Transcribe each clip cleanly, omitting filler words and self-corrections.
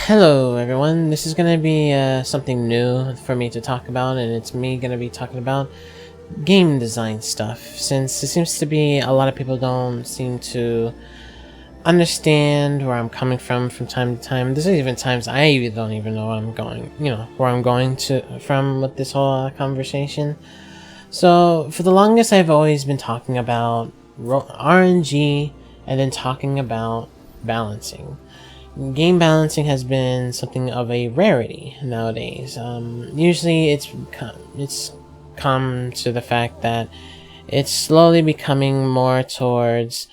Hello everyone, this is going to be something new for me to talk about, and it's me going to be talking about game design stuff, since it seems to be a lot of people don't seem to understand where I'm coming from time to time. There's even times I even don't even know where I'm going, where I'm going to from with this whole conversation. So for the longest I've always been talking about RNG and then talking about balancing. Game balancing has been something of a rarity nowadays. Usually, it's come to the fact that it's slowly becoming more towards.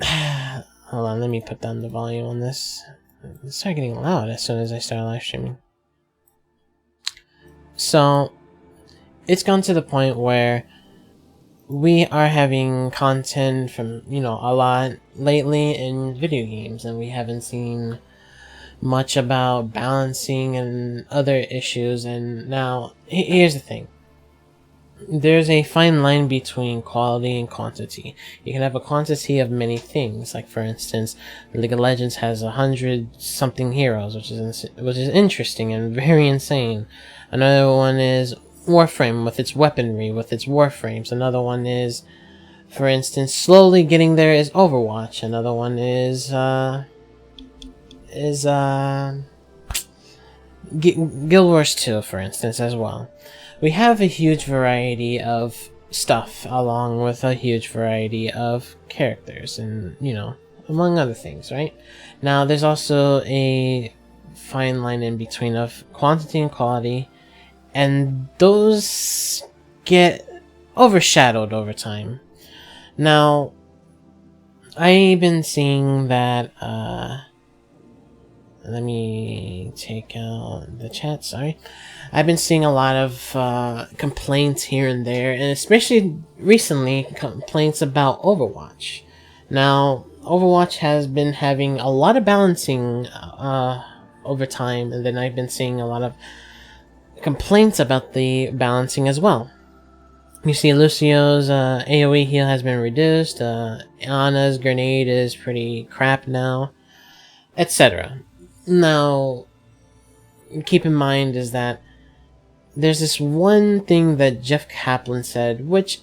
Hold on, let me put down the volume on this. It started getting loud as soon as I started live streaming. So, it's gone to the point where we are having content from, a lot lately in video games, and we haven't seen much about balancing and other issues. And now, here's the thing. There's a fine line between quality and quantity. You can have a quantity of many things, like for instance, League of Legends has 100-something heroes, which is interesting and very insane. Another one is Warframe with its weaponry, with its warframes. Another one is, for instance, slowly getting there is Overwatch. Another one is Guild Wars 2, for instance, as well. We have a huge variety of stuff, along with a huge variety of characters, and among other things, right? Now, there's also a fine line in between of quantity and quality, and those get overshadowed over time. Now, I've been seeing that, let me take out the chat, sorry. I've been seeing a lot of complaints here and there, and especially recently, complaints about Overwatch. Now, Overwatch has been having a lot of balancing over time, and then I've been seeing a lot of complaints about the balancing as well. You see Lucio's AoE heal has been reduced, Ana's grenade is pretty crap now, etc. Now, keep in mind is that there's this one thing that Jeff Kaplan said, which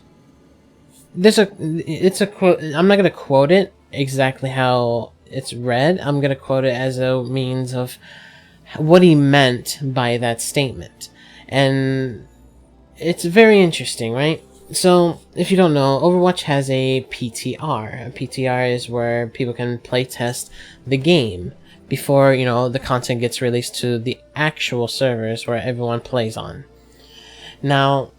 it's a quote. I'm not going to quote it exactly how it's read. I'm going to quote it as a means of what he meant by that statement. And it's very interesting, right? So, if you don't know, Overwatch has a PTR. A PTR is where people can playtest the game before, the content gets released to the actual servers where everyone plays on. Now,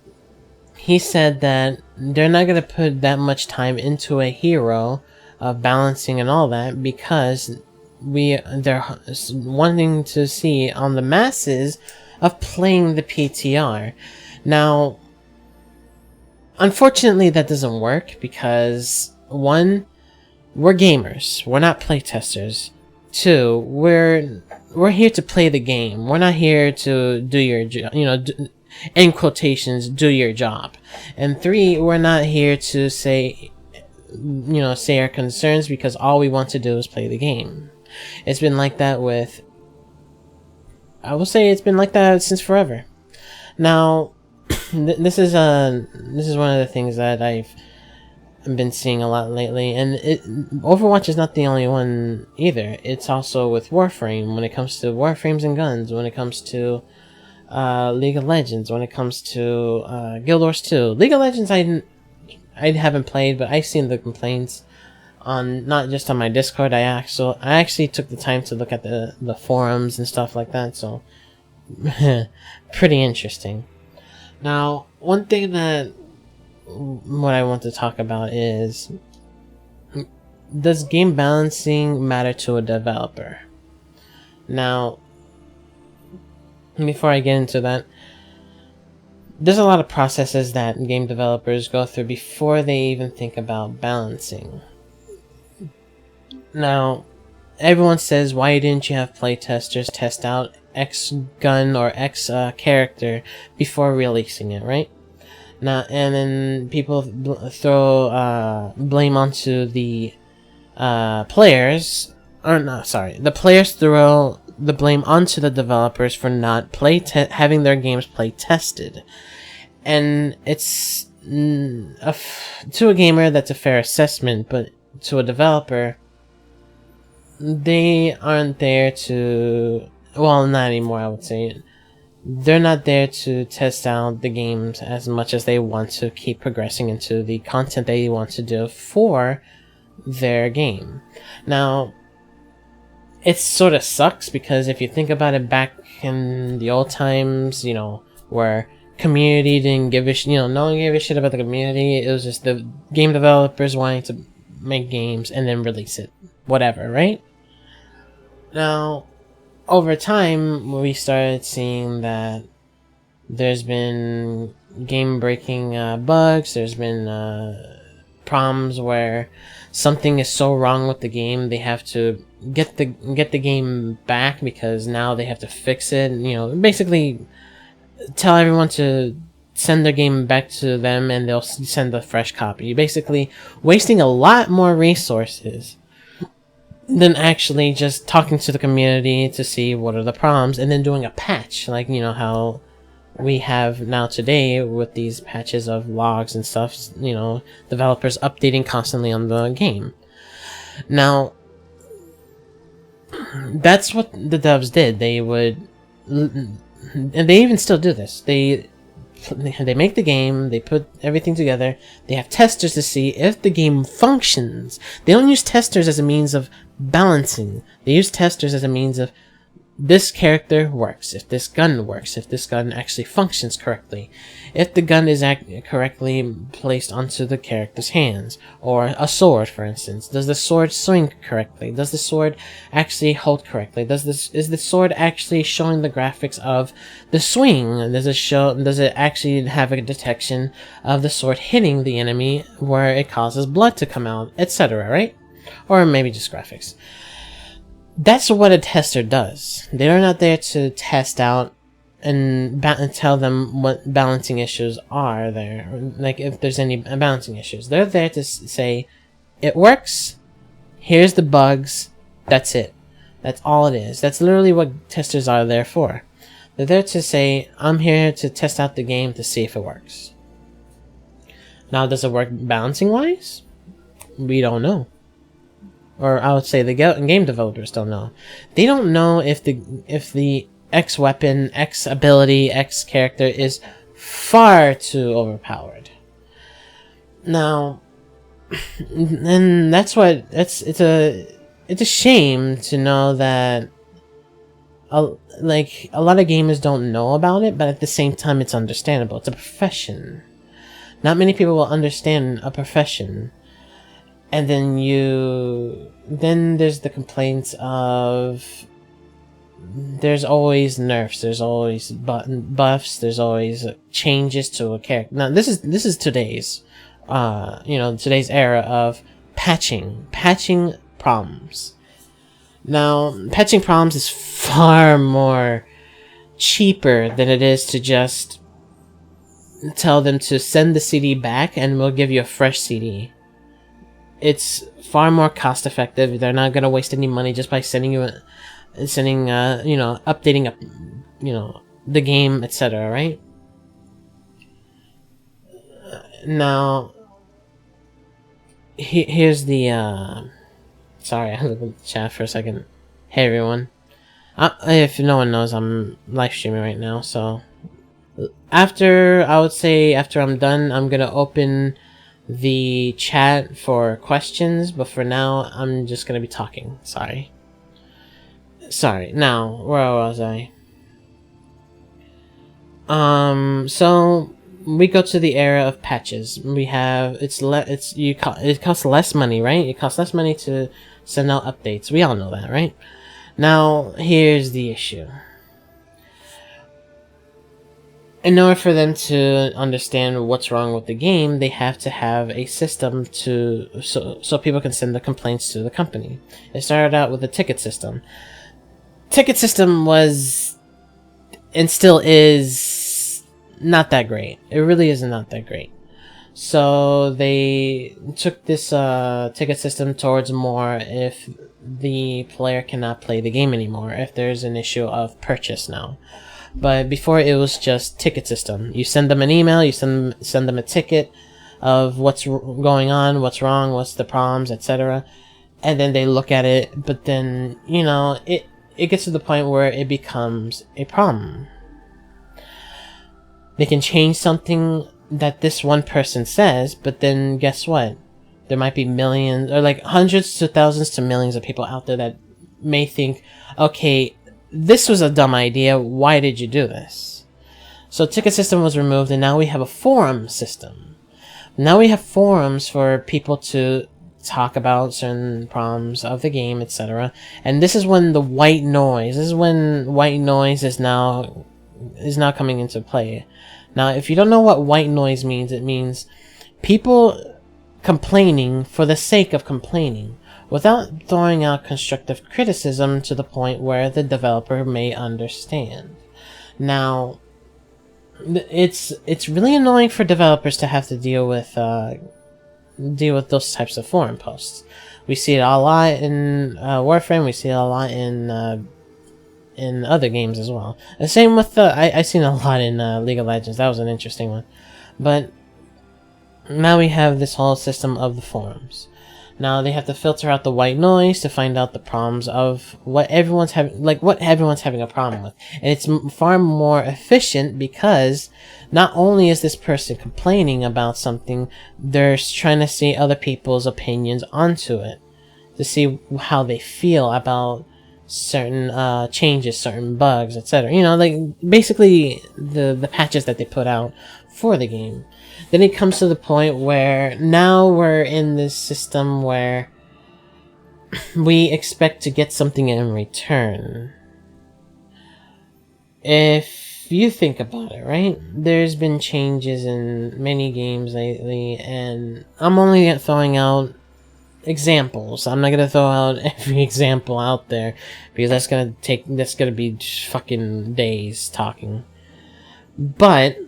he said that they're not going to put that much time into a hero, balancing and all that, because they're wanting to see on the masses of playing the PTR. Now, unfortunately, that doesn't work because, one, we're gamers. We're not playtesters. Two, we're here to play the game. We're not here to do your, in quotations, do your job. And three, we're not here to say our concerns, because all we want to do is play the game. It's been like that it's been like that since forever. Now, this is one of the things that I've been seeing a lot lately, and Overwatch is not the only one either. It's also with Warframe, when it comes to Warframes and guns, when it comes to League of Legends, when it comes to Guild Wars 2. League of Legends I haven't played, but I've seen the complaints on, not just on my Discord. I actually took the time to look at the forums and stuff like that, so pretty interesting. Now, one thing that what I want to talk about is, does game balancing matter to a developer? Now, before I get into that, there's a lot of processes that game developers go through before they even think about balancing. Now, everyone says, why didn't you have playtesters test out X gun or X character before releasing it, right? Now, and then people throw blame onto the players or no, sorry, the players throw the blame onto the developers for not having their games play tested. And it's to a gamer that's a fair assessment, but to a developer, they aren't there to, well, not anymore, I would say. They're not there to test out the games as much as they want to keep progressing into the content they want to do for their game. Now, it sort of sucks because if you think about it, back in the old times, you know, where community didn't give a no one gave a shit about the community. It was just the game developers wanting to make games and then release it, whatever, right? Now, over time, we started seeing that there's been game-breaking bugs. There's been problems where something is so wrong with the game they have to get the game back because now they have to fix it. You know, basically tell everyone to send their game back to them and they'll send a fresh copy. Basically wasting a lot more resources than actually just talking to the community to see what are the problems and then doing a patch, like, you know, how we have now today with these patches of logs and stuff, you know, developers updating constantly on the game. Now, that's what the devs did. They would, and they even still do this. They make the game, they put everything together, they have testers to see if the game functions. They don't use testers as a means of balancing. They use testers as a means of this character works, if this gun works, if this gun actually functions correctly, if the gun is correctly placed onto the character's hands, or a sword, for instance. Does the sword swing correctly? Does the sword actually hold correctly? Is the sword actually showing the graphics of the swing? Does it actually have a detection of the sword hitting the enemy where it causes blood to come out, etc., right? Or maybe just graphics. That's what a tester does. They're not there to test out and tell them what balancing issues are there, like if there's any balancing issues. They're there to say, it works, here's the bugs, that's it. That's all it is. That's literally what testers are there for. They're there to say, I'm here to test out the game to see if it works. Now, does it work balancing-wise? We don't know. Or I would say the game developers don't know. They don't know if the X weapon, X ability, X character is far too overpowered. Now, and that's what it's a shame to know that like a lot of gamers don't know about it, but at the same time it's understandable. It's a profession. Not many people will understand a profession. And then there's the complaints of there's always nerfs, there's always buffs, there's always changes to a character. Now this is today's today's era of patching problems. Now, patching problems is far more cheaper than it is to just tell them to send the CD back and we'll give you a fresh CD. It's far more cost effective. They're not gonna waste any money just by updating the game, etc. Right? Now, here's the sorry, I looked at the chat for a second. Hey everyone. If no one knows, I'm live streaming right now. So after I'm done, I'm gonna open the chat for questions, but for now I'm just gonna be talking. Sorry. Now, where was I? So we go to the era of patches. We have it costs less money, right? It costs less money to send out updates. We all know that, right? Now, here's the issue. In order for them to understand what's wrong with the game, they have to have a system so people can send the complaints to the company. It started out with a ticket system. Ticket system was, and still is, not that great. It really is not that great. So they took this ticket system towards more if the player cannot play the game anymore if there's an issue of purchase now. But before, it was just ticket system. You send them an email, you send them a ticket of what's going on, what's wrong, what's the problems, etc. And then they look at it, but then, you know, it gets to the point where it becomes a problem. They can change something that this one person says, but then guess what? There might be millions, or like hundreds to thousands to millions of people out there that may think, okay, this was a dumb idea, why did you do this? So ticket system was removed, and now we have a forum system. Now we have forums for people to talk about certain problems of the game, etc. And this is when the white noise, is now coming into play. Now, if you don't know what white noise means, it means people complaining for the sake of complaining, without throwing out constructive criticism to the point where the developer may understand. Now, it's really annoying for developers to have to deal with those types of forum posts. We see it a lot in Warframe. We see it a lot in other games as well. The same with I've seen a lot in League of Legends. That was an interesting one. But now we have this whole system of the forums. Now they have to filter out the white noise to find out the problems of what everyone's having a problem with. And it's far more efficient because not only is this person complaining about something, they're trying to see other people's opinions onto it to see how they feel about certain changes, certain bugs, etc. You know, like basically the patches that they put out for the game. Then it comes to the point where now we're in this system where we expect to get something in return. If you think about it, right? There's been changes in many games lately, and I'm only throwing out examples. I'm not gonna throw out every example out there because that's gonna be fucking days talking. But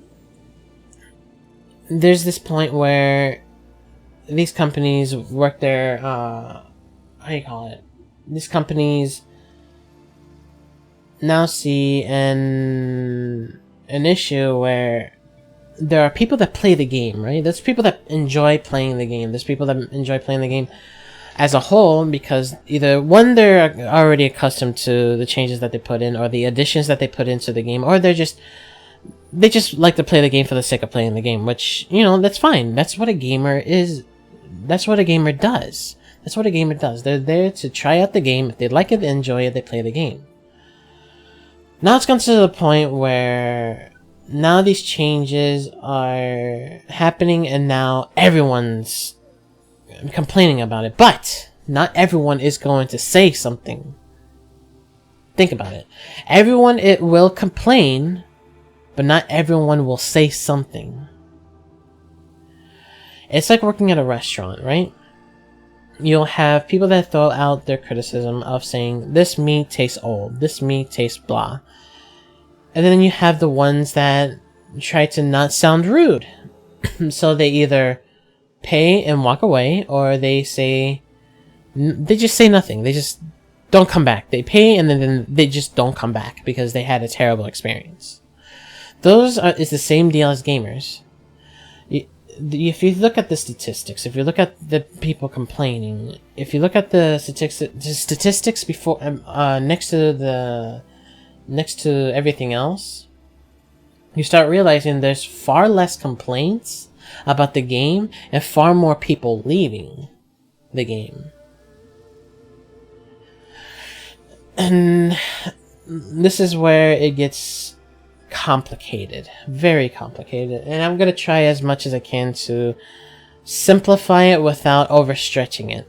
there's this point where these companies work their these companies now see an issue where there are people that play the game, right? There's people that enjoy playing the game. There's people that enjoy playing the game as a whole because either one, they're already accustomed to the changes that they put in or the additions that they put into the game, or they just like to play the game for the sake of playing the game, which, you know, that's fine. That's what a gamer is. That's what a gamer does. That's what a gamer does. They're there to try out the game. If they like it, they enjoy it, they play the game. Now it's gone to the point where now these changes are happening and now everyone's complaining about it. But not everyone is going to say something. Think about it. Everyone will complain, but not everyone will say something. It's like working at a restaurant, right? You'll have people that throw out their criticism of saying, this meat tastes old, this meat tastes blah. And then you have the ones that try to not sound rude. So they either pay and walk away, or they just say nothing. They just don't come back. They pay and then they just don't come back because they had a terrible experience. It's the same deal as gamers. If you look at the statistics, if you look at the people complaining, if you look at the statistics before next to everything else, you start realizing there's far less complaints about the game and far more people leaving the game. And this is where it gets complicated, very complicated, and I'm gonna try as much as I can to simplify it without overstretching it.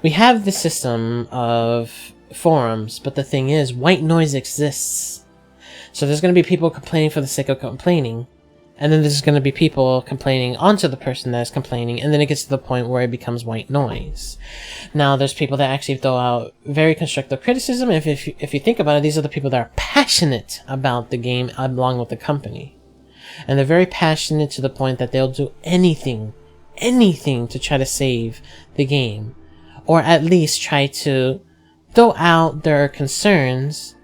We have the system of forums, but the thing is, white noise exists. So there's gonna be people complaining for the sake of complaining, and then there's gonna be people complaining onto the person that is complaining, and then it gets to the point where it becomes white noise. Now, there's people that actually throw out very constructive criticism. If you think about it, these are the people that are passionate about the game along with the company. And they're very passionate to the point that they'll do anything to try to save the game. or at least try to throw out their concerns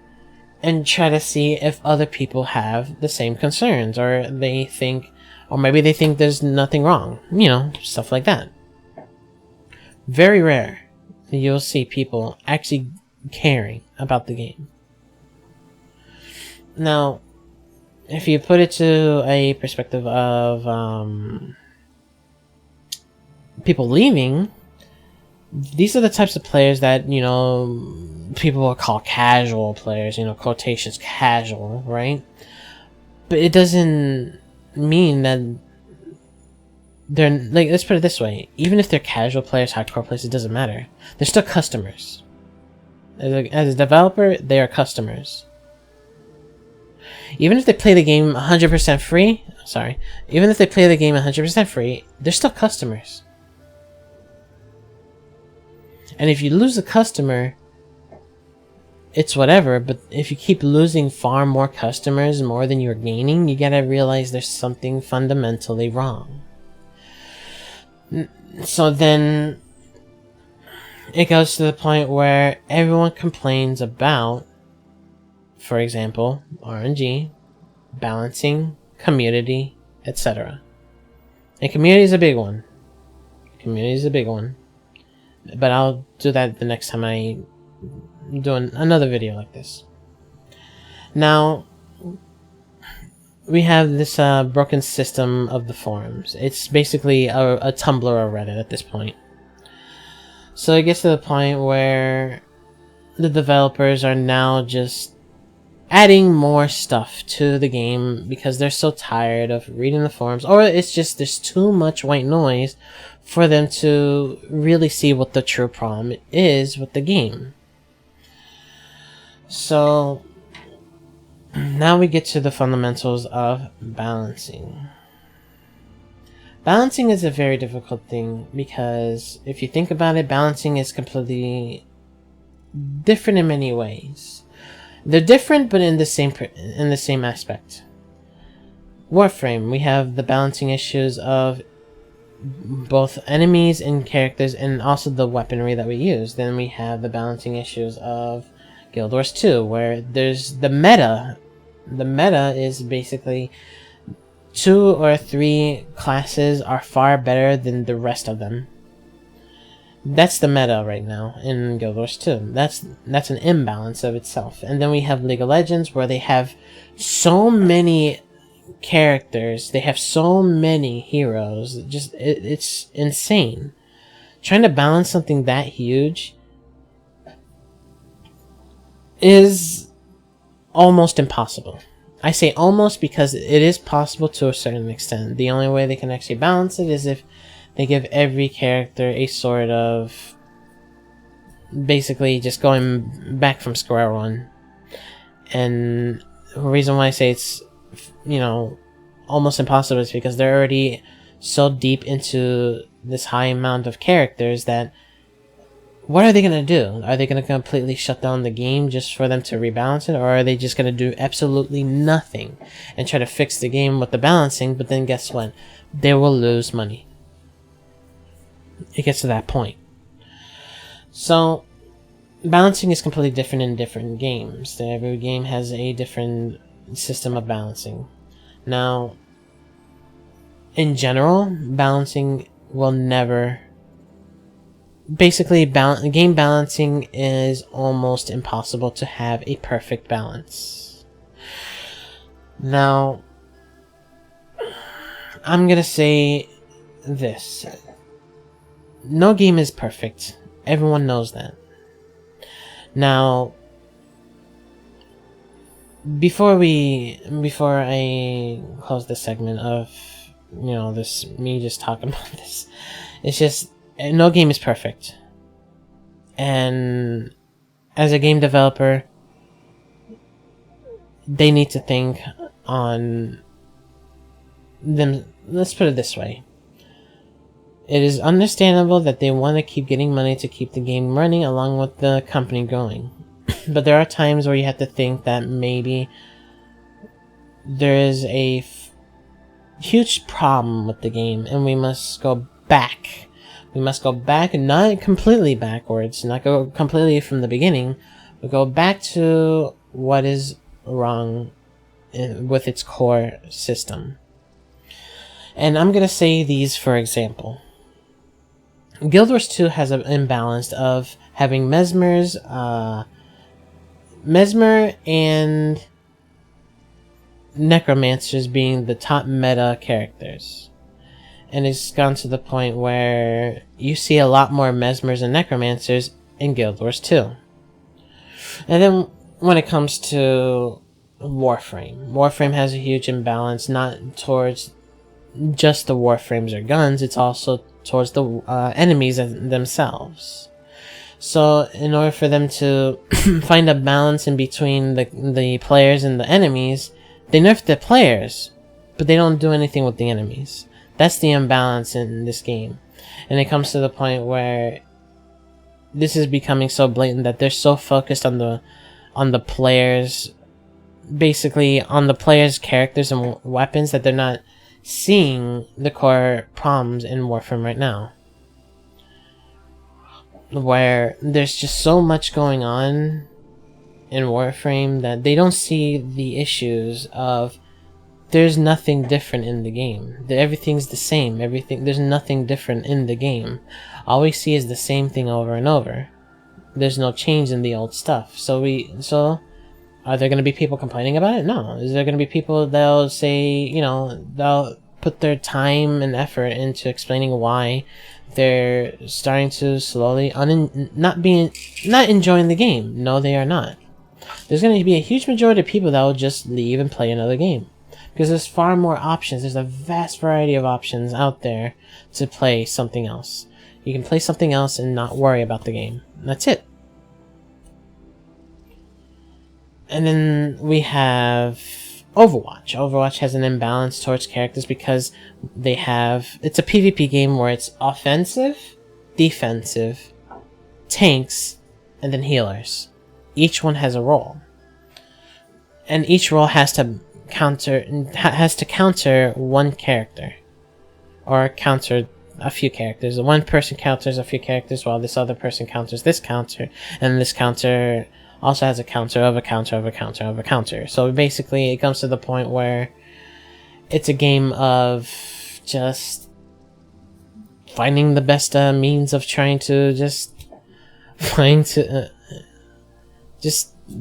and try to see if other people have the same concerns, or they think, or maybe they think there's nothing wrong, you know, stuff like that. Very rare you'll see people actually caring about the game. Now, if you put it to a perspective of people leaving, these are the types of players that, you know, people will call casual players, you know, quotations, casual, right? But it doesn't mean that they're, like, let's put it this way, even if they're casual players, hardcore players, it doesn't matter. They're still customers. As a developer, they are customers. Even if they play the game 100% free, even if they play the game 100% free, they're still customers. And if you lose a customer, it's whatever, but if you keep losing far more customers, more than you're gaining, you gotta realize there's something fundamentally wrong. So then it goes to the point where everyone complains about, for example, RNG, balancing, community, etc. And community is a big one. But I'll do that the next time I do another video like this. Now, we have this broken system of the forums. It's basically a Tumblr or Reddit at this point. So it gets to the point where the developers are now just adding more stuff to the game because they're so tired of reading the forums, or it's just there's too much white noise for them to really see what the true problem is with the game. So now we get to the fundamentals of balancing. Balancing is a very difficult thing because if you think about it, balancing is completely different in many ways. They're different, but in the same aspect. Warframe, we have the balancing issues of both enemies and characters, and also the weaponry that we use. Then we have the balancing issues of Guild Wars 2, where there's the meta. The meta is basically 2 or 3 classes are far better than the rest of them. That's the meta right now in Guild Wars 2. That's an imbalance of itself. And then we have League of Legends, where they have so many characters, they have so many heroes, just it's insane. Trying to balance something that huge is almost impossible. I say almost because it is possible to a certain extent. The only way they can actually balance it is if they give every character a sort of basically just going back from square one. And the reason why I say it's, you know, almost impossible is because they're already so deep into this high amount of characters that what are they going to do? Are they going to completely shut down the game just for them to rebalance it? Or are they just going to do absolutely nothing and try to fix the game with the balancing? But then guess what? They will lose money. It gets to that point. So balancing is completely different in different games. Every game has a different system of balancing. Now, in general, balancing will never... Basically, game balancing is almost impossible to have a perfect balance. Now, I'm gonna say this. No game is perfect. Everyone knows that. Now, before I close this segment of, you know, this me just talking about this, it's just no game is perfect. And as a game developer, they need to think on them. Let's put it this way. It is understandable that they want to keep getting money to keep the game running along with the company going. But there are times where you have to think that maybe there is a huge problem with the game and we must go back We must go back, not completely backwards, not go completely from the beginning, but go back to what is wrong with its core system. And I'm going to say these for example. Guild Wars 2 has an imbalance of having Mesmer and Necromancers being the top meta characters. And it's gone to the point where you see a lot more Mesmers and Necromancers in Guild Wars 2. And then when it comes to Warframe has a huge imbalance, not towards just the Warframes or guns, it's also towards the enemies themselves. So in order for them to find a balance in between the players and the enemies, they nerf the players, but they don't do anything with the enemies. That's the imbalance in this game. And it comes to the point where this is becoming so blatant that they're so focused on the players, basically on the players' characters and weapons, that they're not seeing the core problems in Warframe right now. Where there's just so much going on in Warframe that they don't see the issues of there's nothing different in the game. Everything's the same. There's nothing different in the game. All we see is the same thing over and over. There's no change in the old stuff. So are there going to be people complaining about it? No. Is there going to be people that'll say, they'll put their time and effort into explaining why they're starting to slowly not enjoying the game? No, they are not. There's going to be a huge majority of people that will just leave and play another game. Because there's far more options. There's a vast variety of options out there to play something else. You can play something else and not worry about the game. That's it. And then we have Overwatch. Overwatch has an imbalance towards characters because it's a PvP game where it's offensive, defensive, tanks, and then healers. Each one has a role. And each role has to counter one character, or counter a few characters. One person counters a few characters while this other person counters this counter, and this counter also has a counter of a counter of a counter of a counter. So basically it comes to the point where it's a game of just finding the best means of trying to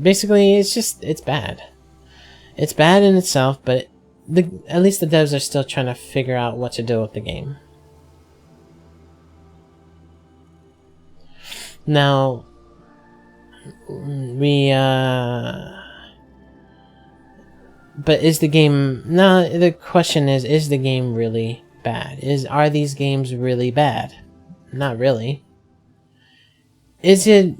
basically it's bad. It's bad in itself, but at least the devs are still trying to figure out what to do with the game. Now, but is the game... Now, the question is the game really bad? Are these games really bad? Not really. Is it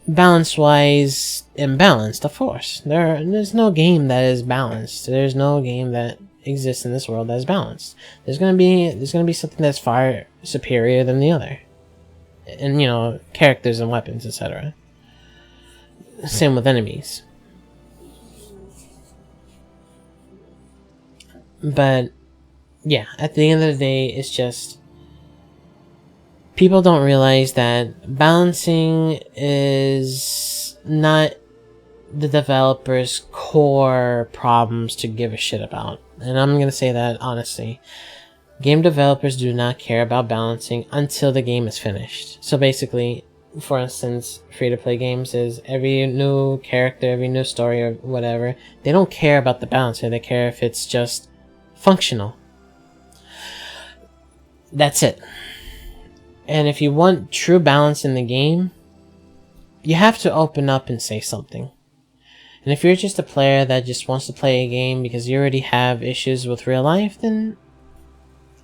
balance-wise imbalanced? Of course. There's no game that is balanced. There's no game that exists in this world that is balanced. There's gonna be something that's far superior than the other. And, characters and weapons, etc. Same with enemies. But, yeah, at the end of the day, it's just... people don't realize that balancing is not the developer's core problems to give a shit about. And I'm going to say that honestly. Game developers do not care about balancing until the game is finished. So basically, for instance, free-to-play games is every new character, every new story or whatever, they don't care about the balancing. They care if it's just functional. That's it. And if you want true balance in the game, you have to open up and say something. And if you're just a player that just wants to play a game because you already have issues with real life, then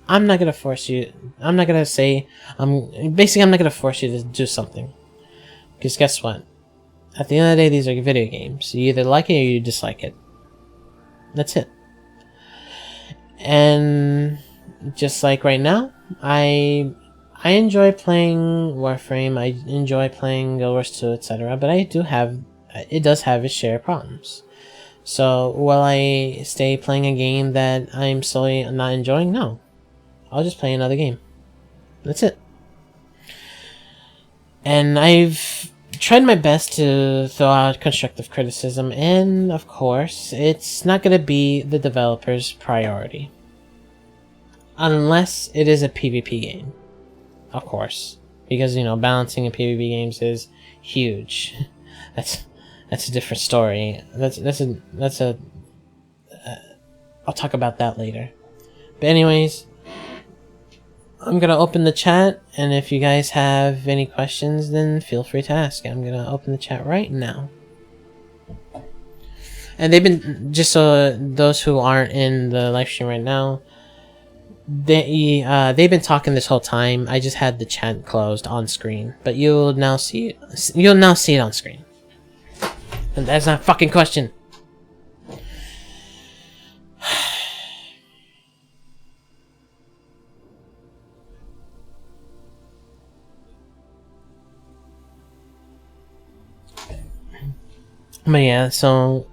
I'm not going to force you. I'm not going to say... I'm not going to force you to do something. Because guess what? At the end of the day, these are video games. You either like it or you dislike it. That's it. And just like right now, I enjoy playing Warframe, I enjoy playing Guild Wars 2, etc. But it does have its share of problems. So, will I stay playing a game that I'm slowly not enjoying? No. I'll just play another game. That's it. And I've tried my best to throw out constructive criticism, and of course, it's not going to be the developer's priority. Unless it is a PvP game. Of course. Because, balancing in PvP games is huge. That's a different story. I'll talk about that later. But anyways, I'm gonna open the chat, and if you guys have any questions, then feel free to ask. I'm gonna open the chat right now. And they've been, just so those who aren't in the live stream right now, they've been talking this whole time. I just had the chat closed on screen, but you'll now see it on screen. And that's not a fucking question. But yeah, so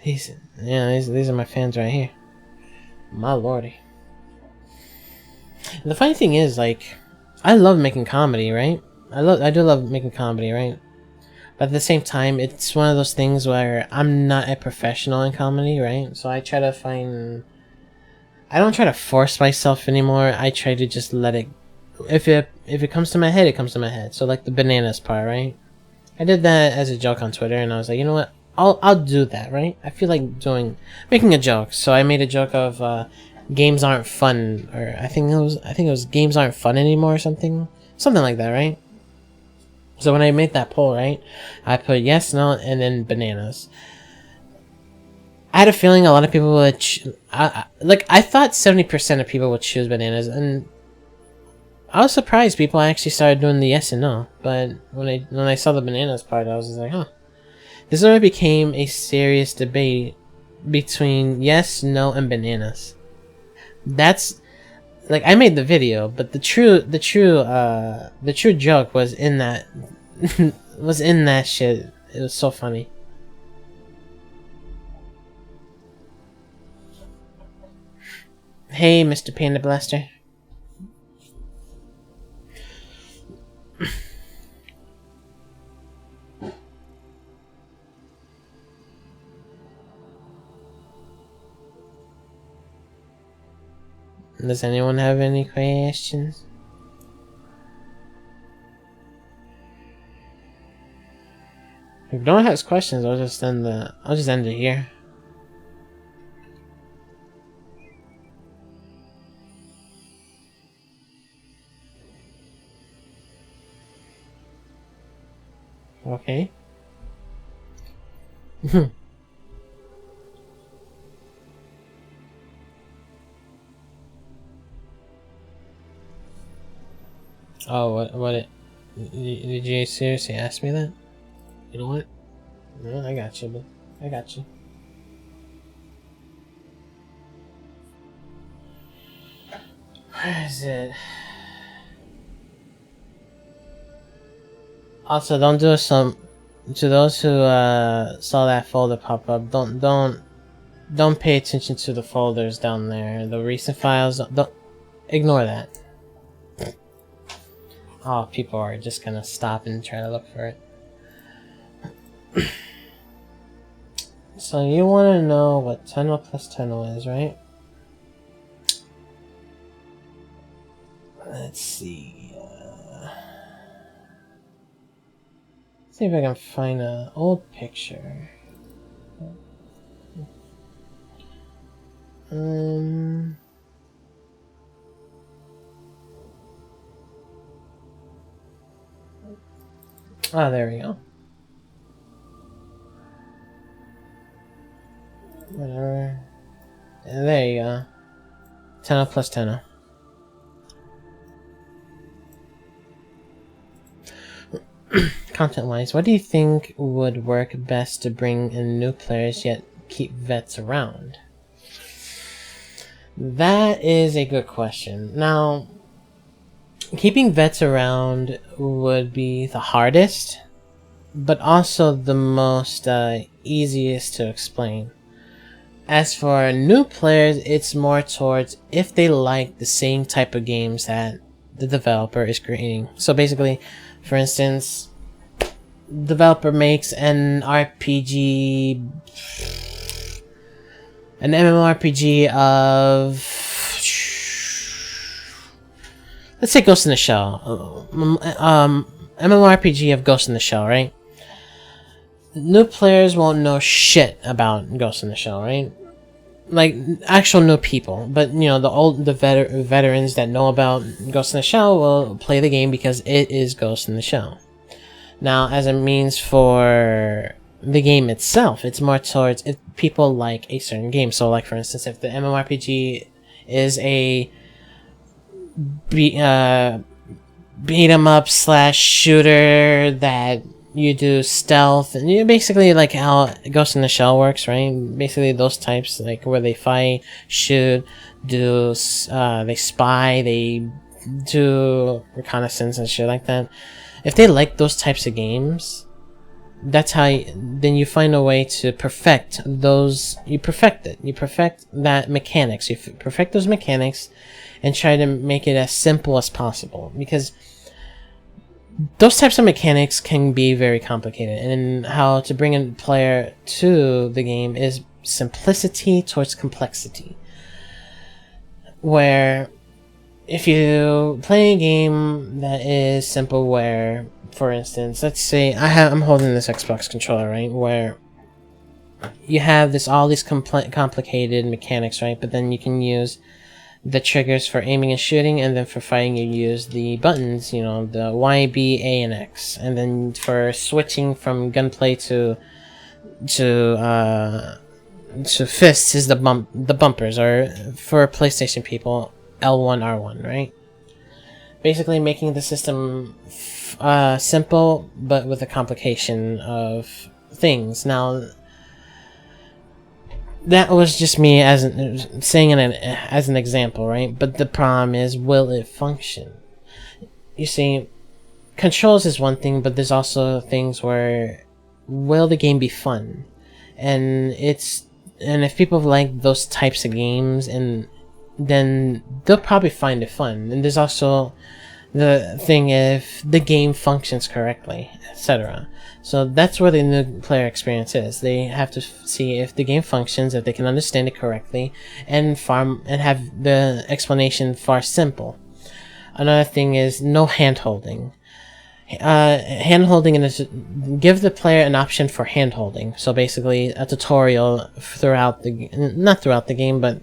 these are my fans right here. My lordy. And the funny thing is, like, I love making comedy, right? I do love making comedy, right? But at the same time, it's one of those things where I'm not a professional in comedy, right? So I try to find, I don't try to force myself anymore. I try to just let it, if it comes to my head, it comes to my head. So like the bananas part, right? I did that as a joke on Twitter, and I was like, you know what? I'll do that, right? I feel like making a joke. So I made a joke of games aren't fun, or I think it was games aren't fun anymore, or something like that, right? So when I made that poll, right, I put yes, no, and then bananas. I had a feeling a lot of people would I thought 70% of people would choose bananas, and I was surprised people actually started doing the yes and no. But when I saw the bananas part, I was just like, huh. This already became a serious debate between yes, no, and bananas. That's, like, I made the video, but the true joke was in that shit. It was so funny. Hey, Mr. Panda Blaster. Does anyone have any questions? If no one has questions, I'll just end it here. Okay. Oh, did you seriously ask me that? You know what? No, I got you, but I got you. Where is it? Also, don't do some. To those who saw that folder pop up, don't pay attention to the folders down there. The recent files, don't ignore that. Oh, people are just gonna stop and try to look for it. So you want to know what tunnel plus tunnel is, right? Let's see. See if I can find an old picture. Oh, there we go. Whatever. There you go. Tunnel plus tunnel. Content-wise, what do you think would work best to bring in new players yet keep vets around? That is a good question. Now, keeping vets around would be the hardest, but also the most easiest to explain. As for new players, it's more towards if they like the same type of games that the developer is creating. So basically, for instance, developer makes an RPG, an MMORPG of, let's say, Ghost in the Shell. MMORPG of Ghost in the Shell, right? New players won't know shit about Ghost in the Shell, right? Like, actual new people. But, you know, the veterans that know about Ghost in the Shell will play the game because it is Ghost in the Shell. Now, as a means for the game itself, it's more towards if people like a certain game. So, like, for instance, if the MMORPG is a beat 'em up / shooter that you do stealth, and you basically like how Ghost in the Shell works, right? Basically those types, like where they fight, shoot, do they spy, they do reconnaissance and shit like that. If they like those types of games, that's how then you find a way to perfect those. You perfect it. You perfect that mechanics. You perfect those mechanics and try to make it as simple as possible, because those types of mechanics can be very complicated, and how to bring a player to the game is simplicity towards complexity. Where if you play a game that is simple, where, for instance, let's say I'm holding this Xbox controller, right, where you have all these complicated mechanics, right, but then you can use the triggers for aiming and shooting, and then for fighting you use the buttons, you know, the Y, B, A, and X, and then for switching from gunplay to fists is the bumpers, or for PlayStation people, L1, R1, right? Basically making the system simple, but with a complication of things. Now, that was just me saying it as an example, right? But the problem is, will it function? You see, controls is one thing, but there's also things where, will the game be fun? And if people like those types of games, and then they'll probably find it fun. And there's also the thing if the game functions correctly, etc. So that's where the new player experience is. They have to see if the game functions, if they can understand it correctly, and have the explanation far simple. Another thing is no hand-holding. Hand-holding is give the player an option for hand-holding. So basically a tutorial not throughout the game, but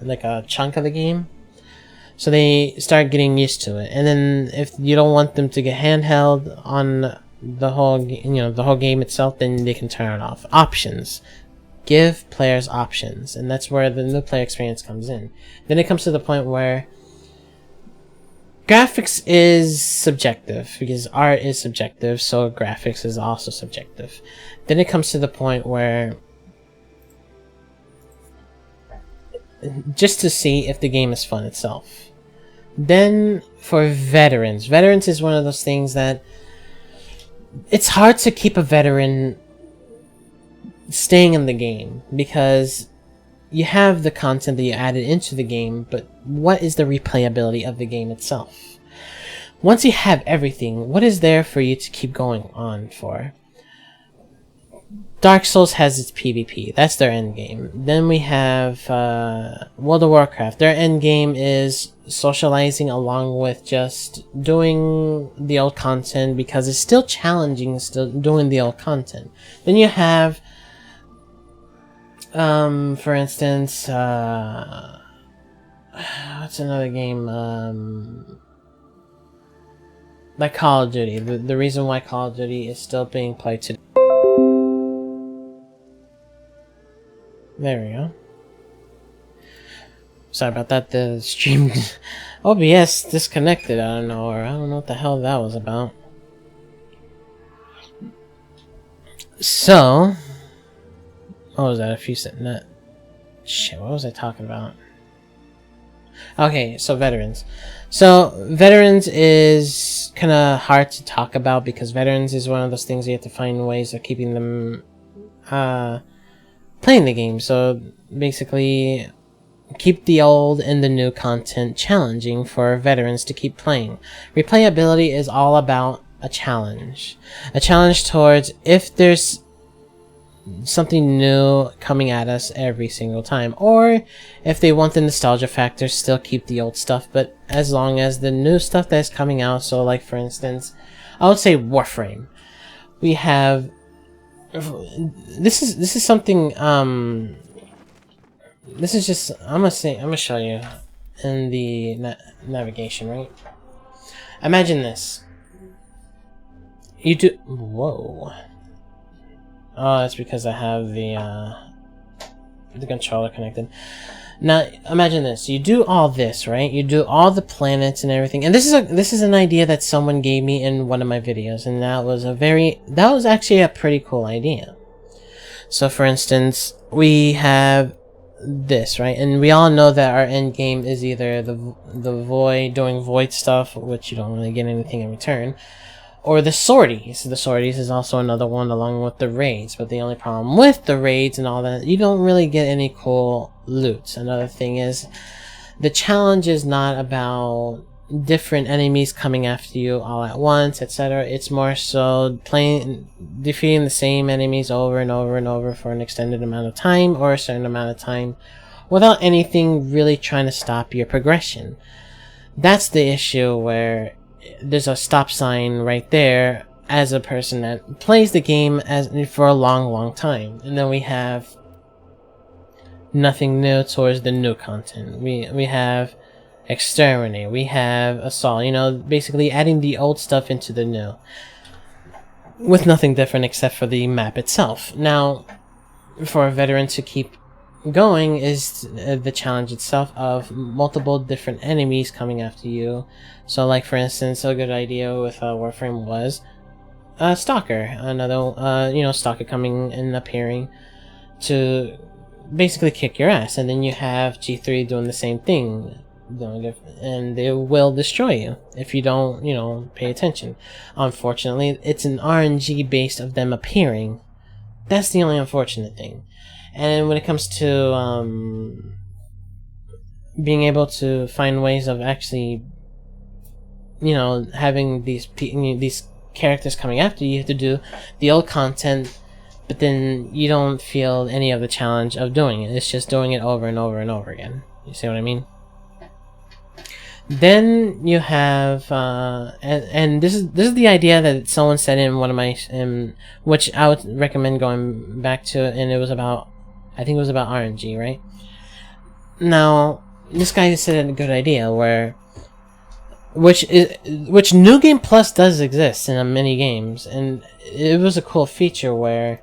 like a chunk of the game. So they start getting used to it. And then if you don't want them to get handheld on the whole game itself, then they can turn it off. Options. Give players options, and that's where the new player experience comes in. Then it comes to the point where graphics is subjective, because art is subjective, so graphics is also subjective. Then it comes to the point where, just to see if the game is fun itself. Then for veterans is one of those things that it's hard to keep a veteran staying in the game, because you have the content that you added into the game, but what is the replayability of the game itself? Once you have everything, what is there for you to keep going on for? Dark Souls has its PvP. That's their end game. Then we have World of Warcraft. Their end game is socializing along with just doing the old content, because it's still challenging, still doing the old content. Then you have, for instance, what's another game? Like Call of Duty. The reason why Call of Duty is still being played today. There we go. Sorry about that. The stream OBS disconnected out of nowhere. I don't know what the hell that was about. So, what was that? A few seconds. Shit, what was I talking about? Okay, so veterans. So veterans is kind of hard to talk about, because veterans is one of those things you have to find ways of keeping them playing the game. So basically, keep the old and the new content challenging for veterans to keep playing. Replayability is all about a challenge. A challenge towards if there's something new coming at us every single time, or if they want the nostalgia factor, still keep the old stuff, but as long as the new stuff that's coming out. So like for instance, I would say Warframe. We have this is something this is just I'm gonna show you in the navigation, right? Imagine this. You do whoa. Oh, that's because I have the controller connected. Now, imagine this. You do all this, right? You do all the planets and everything. And this is an idea that someone gave me in one of my videos, and that was actually a pretty cool idea. So, for instance, we have this, right? And we all know that our end game is either the void, doing void stuff, which you don't really get anything in return, or the sorties. The sorties is also another one along with the raids, but the only problem with the raids and all that, you don't really get any cool loot. Another thing is, the challenge is not about different enemies coming after you all at once, etc. It's more so defeating the same enemies over and over and over for an extended amount of time, or a certain amount of time, without anything really trying to stop your progression. That's the issue, where there's a stop sign right there as a person that plays the game for a long time. And then we have nothing new towards the new content. We have Exterminate, we have Assault, you know, basically adding the old stuff into the new, with nothing different except for the map itself. Now, for a veteran to keep going is the challenge itself of multiple different enemies coming after you. So like for instance, a good idea with Warframe was Stalker, another Stalker coming and appearing to basically kick your ass, and then you have G3 doing the same thing, and they will destroy you if you don't pay attention. Unfortunately, it's an RNG based of them appearing. That's the only unfortunate thing. And when it comes to being able to find ways of actually, having these characters coming after you, you have to do the old content, but then you don't feel any of the challenge of doing it. It's just doing it over and over and over again. You see what I mean? Then you have, and this is the idea that someone said in one of my, which I would recommend going back to, and it was about, I think it was about RNG, right? Now, this guy said a good idea which New Game Plus does exist in many games, and it was a cool feature where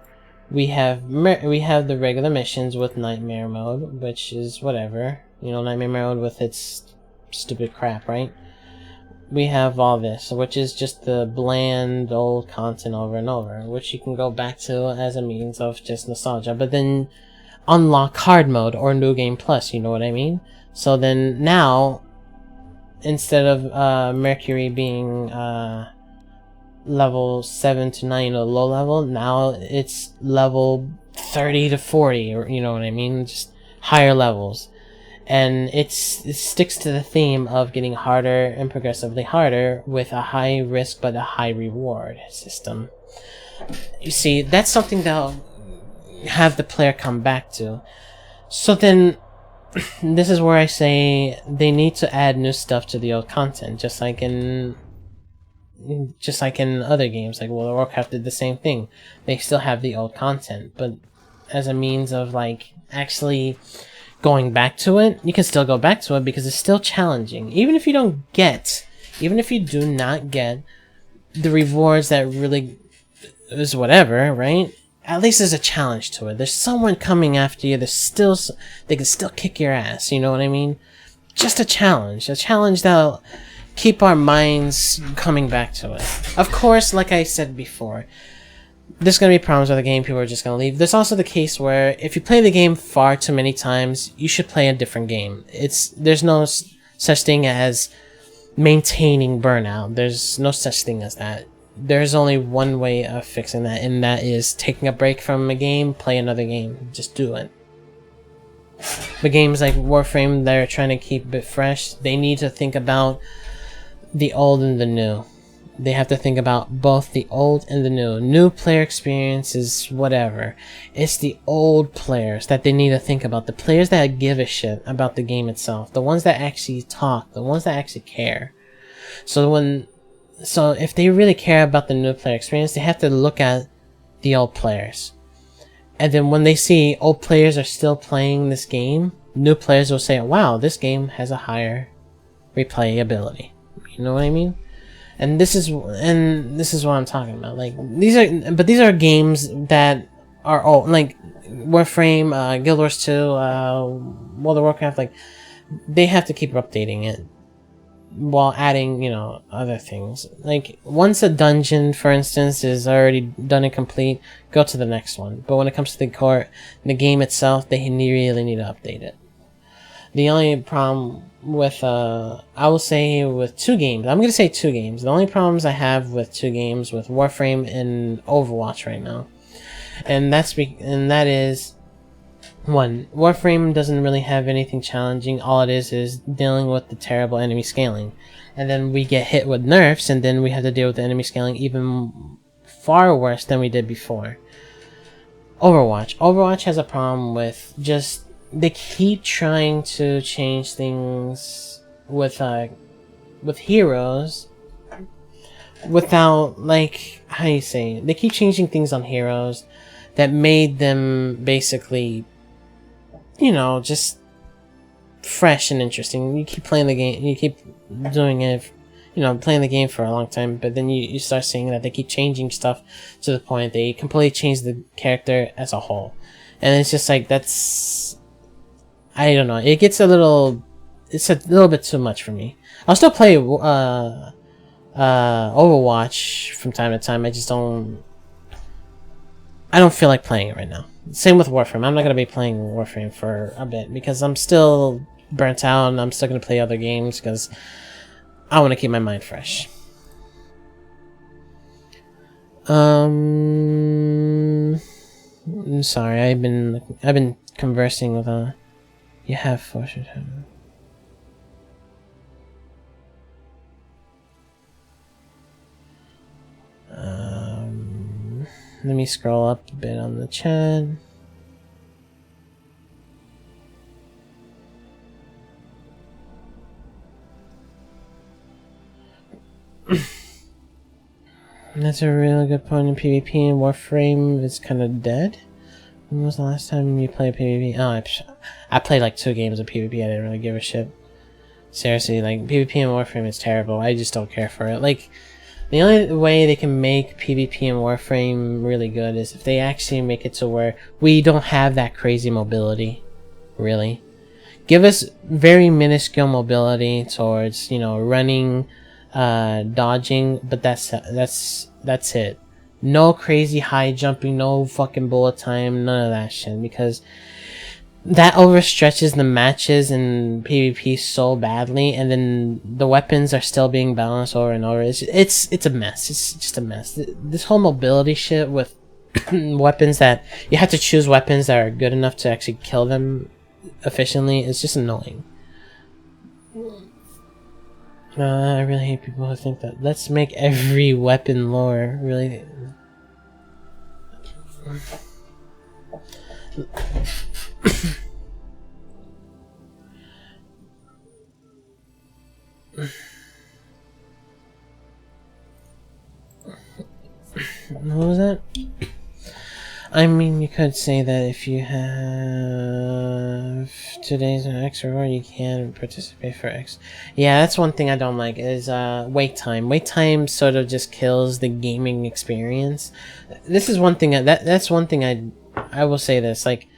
we have the regular missions with Nightmare Mode, which is whatever, Nightmare Mode with its stupid crap, right? We have all this, which is just the bland old content over and over, which you can go back to as a means of just nostalgia, but then unlock hard mode or New Game Plus, you know what I mean? So then now, instead of Mercury being level 7 to 9, low level, now it's level 30 to 40, or you know what I mean? Just higher levels. And it sticks to the theme of getting harder and progressively harder with a high risk but a high reward system. You see, that's something that'll have the player come back to. So then, this is where I say they need to add new stuff to the old content, just like in other games, like World of Warcraft did the same thing. They still have the old content, but as a means of actually going back to it, you can still go back to it because it's still challenging. Even if you do not get the rewards that really is whatever, right? At least there's a challenge to it. There's someone coming after you. They can still kick your ass. You know what I mean? Just a challenge that'll keep our minds coming back to it. Of course, like I said before, there's going to be problems with the game. People are just going to leave. There's also the case where if you play the game far too many times, you should play a different game. There's no such thing as maintaining burnout. There's no such thing as that. there's only one way of fixing that, and that is taking a break from a game, play another game. Just do it. The games like Warframe, they're trying to keep it fresh. They need to think about the old and the new. They have to think about both the old and the new. New player experience is whatever. It's the old players that they need to think about. The players that give a shit about the game itself. The ones that actually talk. The ones that actually care. So if they really care about the new player experience, they have to look at the old players. And then when they see old players are still playing this game, new players will say, wow, this game has a higher replayability. You know what I mean? And this is what I'm talking about. Like these are games that are old, like Warframe, Guild Wars 2, World of Warcraft. Like they have to keep updating it while adding, other things. Like once a dungeon, for instance, is already done and complete, go to the next one. But when it comes to the game itself, they really need to update it. The only problem with I will say with two games, I'm gonna say two games. The only problems I have with two games, with Warframe and Overwatch right now, and that is, one, Warframe doesn't really have anything challenging. All it is dealing with the terrible enemy scaling, and then we get hit with nerfs, and then we have to deal with the enemy scaling even far worse than we did before. Overwatch has a problem with just, they keep trying to change things with heroes without, like, how you say, they keep changing things on heroes that made them basically, just fresh and interesting. You keep playing the game, you keep doing it, playing the game for a long time, but then you start seeing that they keep changing stuff to the point they completely change the character as a whole. And it's just like, I don't know. It's a little bit too much for me. I'll still play Overwatch from time to time. I don't feel like playing it right now. Same with Warframe. I'm not gonna be playing Warframe for a bit because I'm still burnt out, and I'm still gonna play other games because I want to keep my mind fresh. I'm sorry. I've been conversing with You have fortune. Let me scroll up a bit on the chat. That's a really good point in PvP, and Warframe is kind of dead. When was the last time you played PvP? Oh, I played like 2 games of PvP. I didn't really give a shit. Seriously, like, PvP and Warframe is terrible. I just don't care for it. Like, the only way they can make PvP and Warframe really good is if they actually make it to where we don't have that crazy mobility. Really. Give us very minuscule mobility towards, running, dodging, but that's it. No crazy high jumping, no fucking bullet time, none of that shit, because that overstretches the matches in PvP so badly, and then the weapons are still being balanced over and over. It's a mess. It's just a mess. This whole mobility shit with weapons that you have to choose weapons that are good enough to actually kill them efficiently is just annoying. I really hate people who think that. Let's make every weapon lore. Really. What was that? I mean, you could say that if you have 2 days in X reward, you can participate for X. Yeah, that's one thing I don't like, is wait time. Wait time sort of just kills the gaming experience. This is one thing, that's one thing I will say this, like,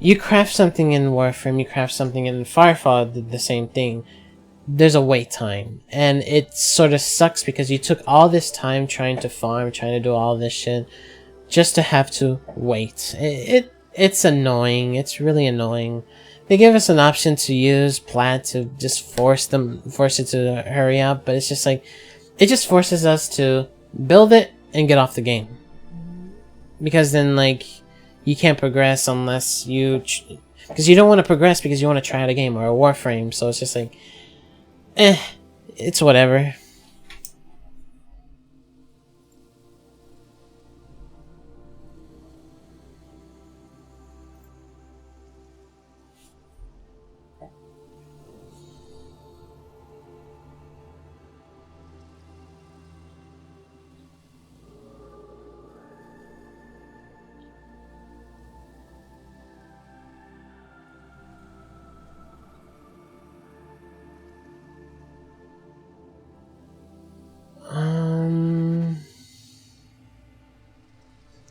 you craft something in Warframe, you craft something in Firefall, did the same thing. There's a wait time, and it sort of sucks because you took all this time trying to farm, trying to do all this shit, just to have to wait. It's annoying. It's really annoying. They give us an option to use Plat to just force it to hurry up, but it's just like, it just forces us to build it and get off the game. Because then, like, you can't progress unless you... Because you don't want to progress because you want to try out a game or a Warframe, so it's just like... it's whatever.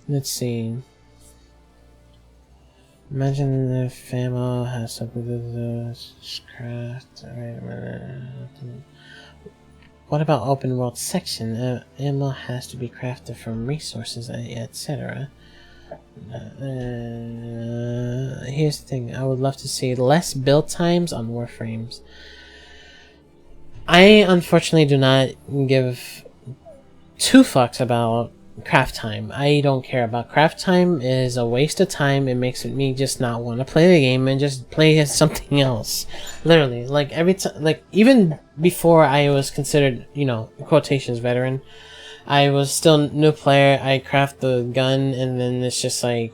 Let's see. Imagine if ammo has something to do with craft. Wait a minute. What about open world section? Ammo has to be crafted from resources, etc. Here's the thing. I would love to see less build times on Warframes. I unfortunately do not give two fucks about craft time. I don't care about craft time. It is a waste of time. It makes me just not want to play the game and just play something else. Literally, like every time, like even before I was considered, you know, quotations veteran, I was still new player. I craft the gun and then it's just like,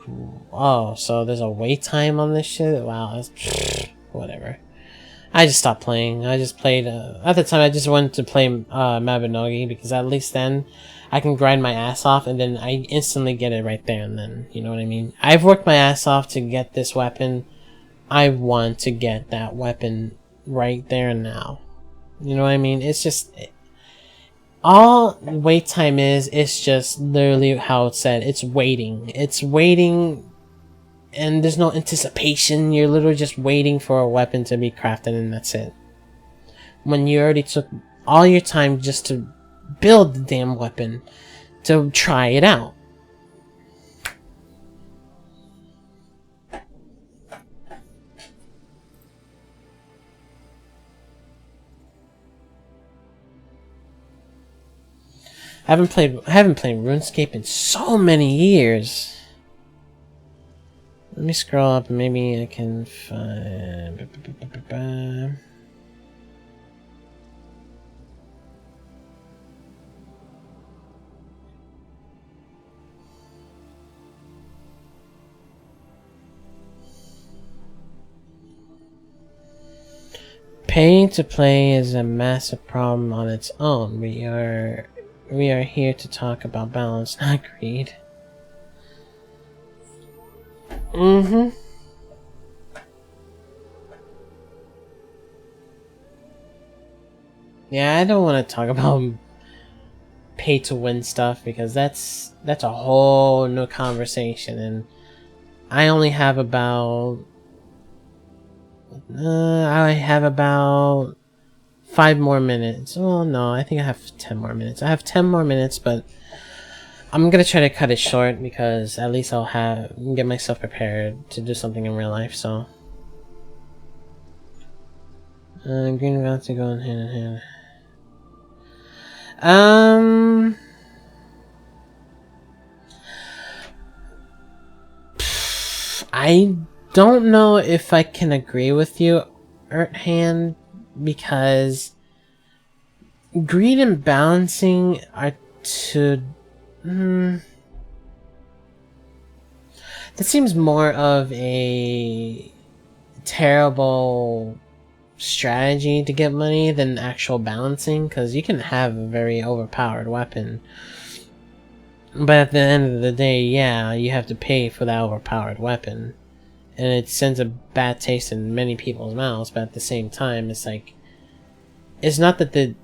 oh, so there's a wait time on this shit? Wow, that's whatever. I just stopped playing. I just played, at the time I just wanted to play Mabinogi because at least then I can grind my ass off and then I instantly get it right there and then, you know what I mean? I've worked my ass off to get this weapon. I want to get that weapon right there and now. You know what I mean? It's just, all wait time is, it's just literally how it's said. It's waiting. It's waiting and there's no anticipation. You're literally just waiting for a weapon to be crafted and that's it. When you already took all your time just to build the damn weapon, to try it out. I haven't played RuneScape in so many years. Let me scroll up and maybe I can find... Paying to play is a massive problem on its own. We are here to talk about balance, not greed. Yeah, I don't want to talk about pay to win stuff because that's a whole new conversation, and I only have about I have about 5 more minutes. Well, no, I think I have 10 more minutes. I have 10 more minutes, but I'm gonna try to cut it short because at least I'll get myself prepared to do something in real life. So, green and bounty going hand in hand. I don't know if I can agree with you, Erthand, because greed and balancing are two... that seems more of a terrible strategy to get money than actual balancing, because you can have a very overpowered weapon, but at the end of the day, yeah, you have to pay for that overpowered weapon, and it sends a bad taste in many people's mouths. But at the same time, it's like, it's not that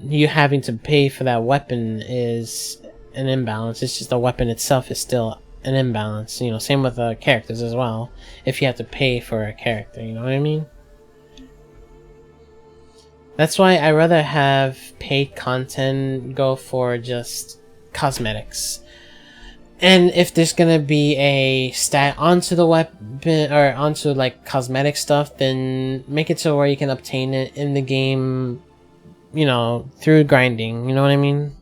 you having to pay for that weapon is an imbalance, it's just the weapon itself is still an imbalance. You know, same with characters as well. If you have to pay for a character, you know what I mean? That's why I rather have paid content go for just cosmetics. And if there's gonna be a stat onto the weapon or onto like cosmetic stuff, then make it so where you can obtain it in the game, you know, through grinding. You know what I mean?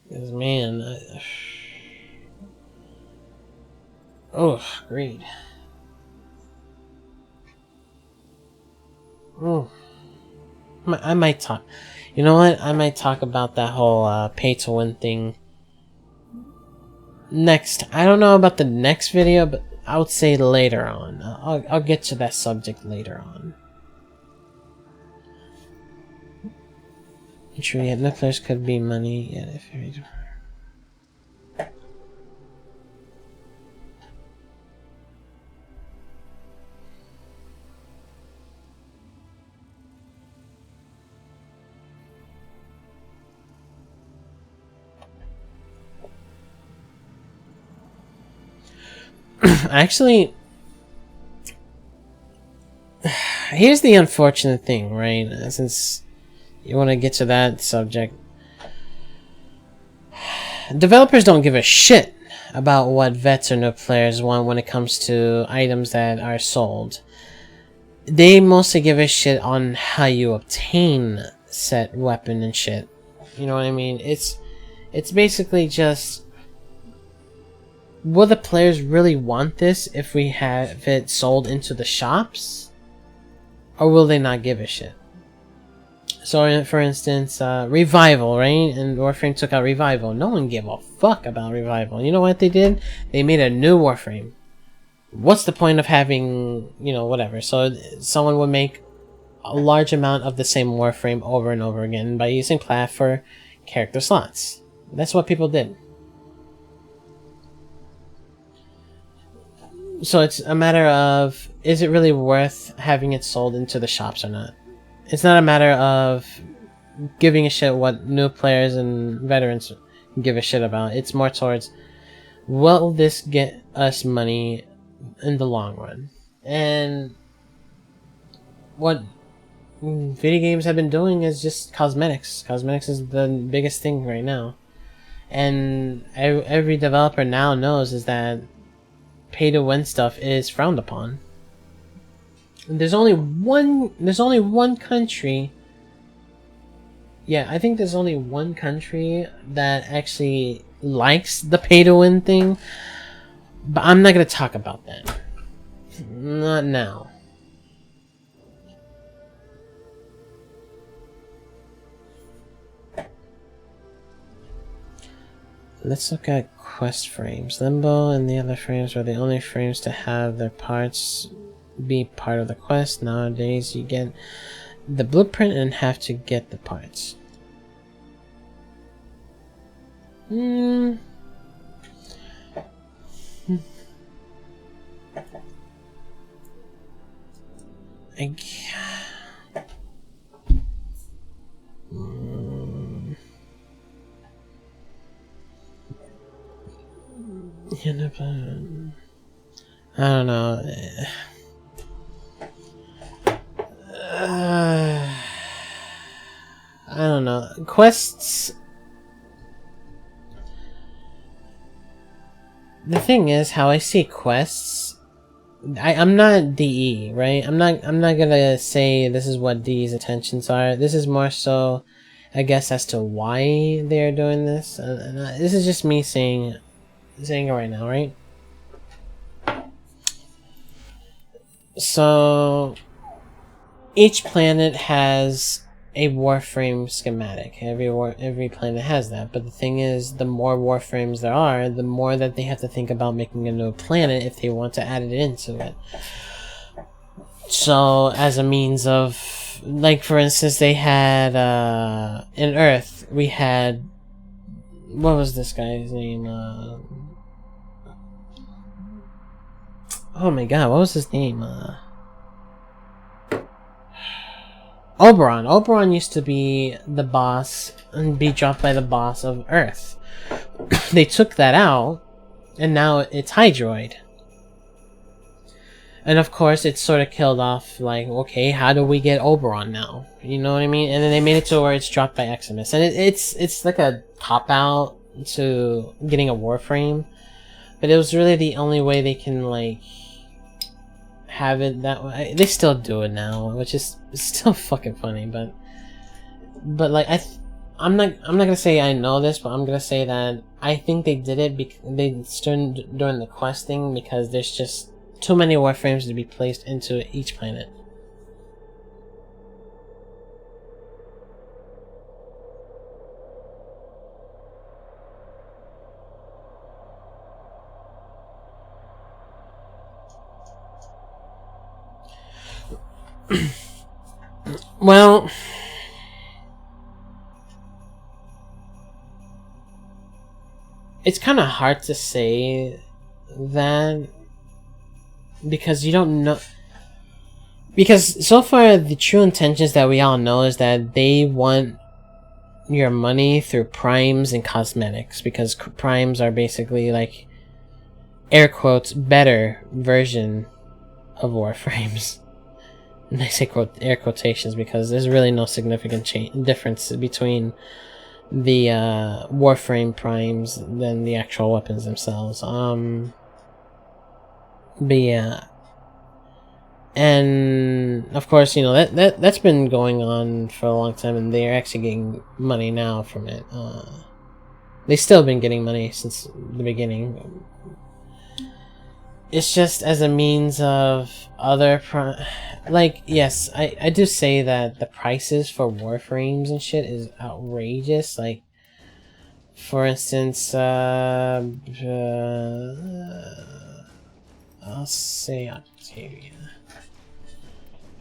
Because, man, oh, greed. Oh, I might talk. You know what? I might talk about that whole pay to win thing next. I don't know about the next video, but I would say later on. I'll get to that subject later on. True, yeah, nuclears could be money. Yeah, if you actually, here's the unfortunate thing, right? Since you want to get to that subject, developers don't give a shit about what vets or no players want when it comes to items that are sold. They mostly give a shit on how you obtain said weapon and shit. You know what I mean? It's basically just, will the players really want this if we have it sold into the shops? Or will they not give a shit? So, for instance, Revival, right? And Warframe took out Revival. No one gave a fuck about Revival. You know what they did? They made a new Warframe. What's the point of having, you know, whatever? So, someone would make a large amount of the same Warframe over and over again by using Plaid for character slots. That's what people did. So it's a matter of, is it really worth having it sold into the shops or not? It's not a matter of giving a shit what new players and veterans give a shit about. It's more towards, will this get us money in the long run? And what video games have been doing is just cosmetics. Cosmetics is the biggest thing right now. And every developer now knows is that pay to win stuff is frowned upon. There's only one country. Yeah, I think there's only one country that actually likes the pay to win thing. But I'm not gonna talk about that. Not now. Let's look at quest frames. Limbo and the other frames were the only frames to have their parts be part of the quest. Nowadays you get the blueprint and have to get the parts. I don't know. I don't know. Quests. The thing is, how I see quests. I'm not DE, right? I'm not gonna say this is what DE's intentions are. This is more so, I guess, as to why they're doing this. This is just me saying it right now, right? So each planet has a Warframe schematic. Every planet has that. But the thing is, the more Warframes there are, the more that they have to think about making a new planet if they want to add it into it. So as a means of, like, for instance, they had in Earth, we had, what was this guy's name? Oh my god, what was his name? Oberon. Oberon used to be the boss and be dropped by the boss of Earth. They took that out, and now it's Hydroid. And of course, it's sort of killed off, like, okay, how do we get Oberon now? You know what I mean? And then they made it to where it's dropped by Eximus. And it's like a cop-out to getting a Warframe. But it was really the only way they can, like, have it that way. They still do it now, which is still fucking funny, but like I'm not gonna say I know this, but I'm gonna say that I think they did it they started during the questing because there's just too many warframes to be placed into each planet. Well, it's kind of hard to say that because you don't know. Because so far, the true intentions that we all know is that they want your money through primes and cosmetics. Because primes are basically like air quotes better version of warframes. And I say air quotations because there's really no significant difference between the warframe primes than the actual weapons themselves. But yeah, and of course, you know that's been going on for a long time, and they're actually getting money now from it. They've still been getting money since the beginning. It's just as a means of other like, yes, I do say that the prices for warframes and shit is outrageous. Like, for instance, I'll say Octavia.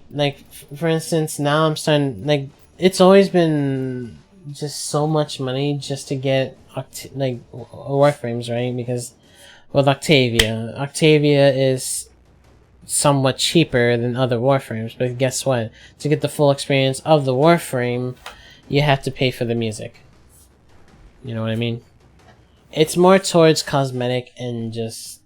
Like, for instance, now I'm starting, like, it's always been just so much money just to get like warframes, right? Because with Octavia is somewhat cheaper than other warframes, but guess what? To get the full experience of the warframe, you have to pay for the music. You know what I mean? It's more towards cosmetic and just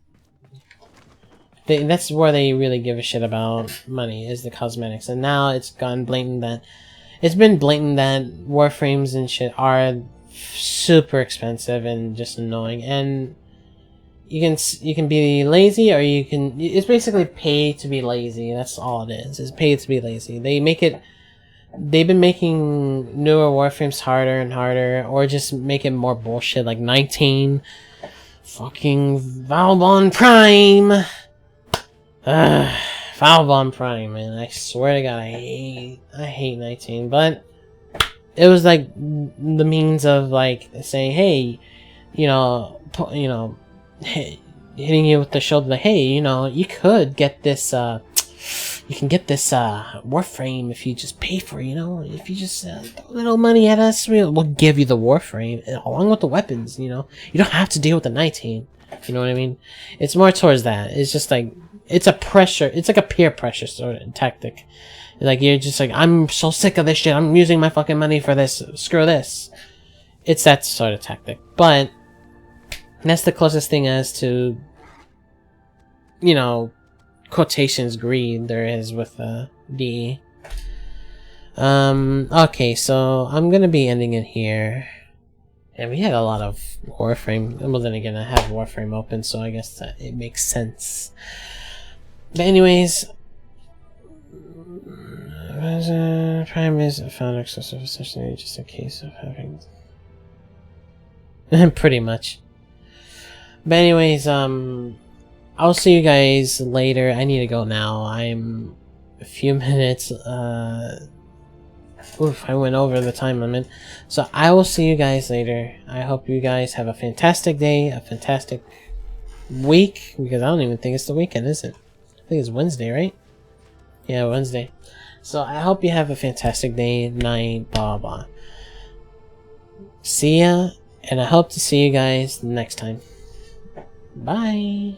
that's where they really give a shit about money, is the cosmetics. And now it's been blatant that warframes and shit are super expensive and just annoying. And you can be lazy, or you can, it's basically pay to be lazy. That's all it is. It's pay to be lazy. They've been making newer warframes harder and harder, or just make it more bullshit, like 19 fucking Valbon Prime. Valbon Prime, man. I swear to God, I hate 19, but it was like the means of like saying, hey, you know, hitting you with the shoulder, like, hey, you know, you could get this, you can get this warframe if you just pay for it, you know, if you just throw a little money at us, we'll give you the warframe along with the weapons, you know. You don't have to deal with the 19. You know what I mean? It's more towards that. It's just like, it's like a peer pressure sort of tactic. Like, you're just like, I'm so sick of this shit, I'm using my fucking money for this, screw this. It's that sort of tactic. But that's the closest thing as to, you know, quotations greed there is with DE. Okay, so I'm gonna be ending it here. And we had a lot of Warframe. Well, then again, I have Warframe open, so I guess that it makes sense. But anyways, Prime is found excessive, essentially just a case of having pretty much. But anyways, I'll see you guys later. I need to go now. I'm a few minutes, oof, I went over the time limit. So I will see you guys later. I hope you guys have a fantastic day, a fantastic week, because I don't even think it's the weekend, is it? I think it's Wednesday, right? Yeah, Wednesday. So I hope you have a fantastic day, night, blah, blah. See ya, and I hope to see you guys next time. Bye.